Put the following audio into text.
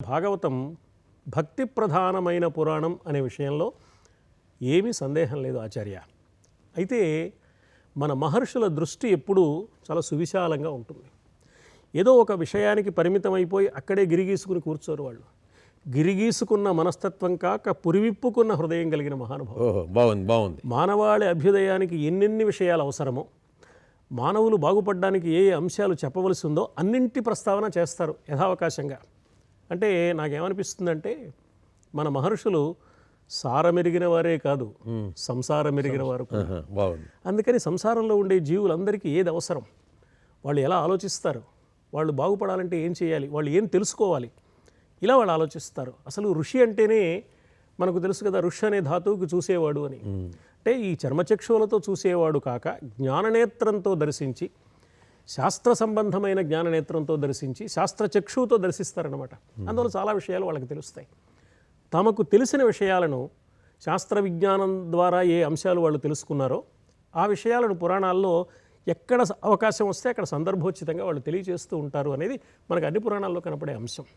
భాగవతం భక్తి ప్రధానమైన పురాణం అనే విషయంలో ఏమీ సందేహం లేదు ఆచార్య. అయితే మన మహర్షుల దృష్టి ఎప్పుడూ చాలా సువిశాలంగా ఉంటుంది. ఏదో ఒక విషయానికి పరిమితమైపోయి అక్కడే గిరిగీసుకుని కూర్చోరు వాళ్ళు. గిరిగీసుకున్న మనస్తత్వం కాక పురివిప్పుకున్న హృదయం కలిగిన మహానుభావులు. బాగుంది. మానవాళి అభ్యుదయానికి ఎన్నెన్ని విషయాలు అవసరమో, మానవులు బాగుపడడానికి ఏ అంశాలు చెప్పవలసి ఉందో అన్నింటి ప్రస్తావన చేస్తారు యథావకాశంగా. అంటే నాకేమనిపిస్తుందంటే మన మహర్షులు సారమెరిగిన వారే కాదు, సంసారం ఎరిగిన వారు. అందుకని సంసారంలో ఉండే జీవులందరికీ ఏది అవసరం, వాళ్ళు ఎలా ఆలోచిస్తారు, వాళ్ళు బాగుపడాలంటే ఏం చేయాలి, వాళ్ళు ఏం తెలుసుకోవాలి, ఇలా వాళ్ళు ఆలోచిస్తారు. అసలు ఋషి అంటేనే మనకు తెలుసు కదా, ఋషి అనే ధాతువుకి చూసేవాడు అని. అంటే ఈ చర్మచక్షువులతో చూసేవాడు కాక జ్ఞాననేత్రంతో దర్శించి, శాస్త్ర సంబంధమైన జ్ఞాననేత్రంతో దర్శించి, శాస్త్రచక్షువుతో దర్శిస్తారనమాట. అందువల్ల చాలా విషయాలు వాళ్ళకి తెలుస్తాయి. తమకు తెలిసిన విషయాలను శాస్త్ర విజ్ఞానం ద్వారా ఏ అంశాలు వాళ్ళు తెలుసుకున్నారో ఆ విషయాలను పురాణాల్లో ఎక్కడ అవకాశం వస్తే అక్కడ సందర్భోచితంగా వాళ్ళు తెలియజేస్తూ ఉంటారు అనేది మనకు అన్ని పురాణాల్లో కనపడే అంశం.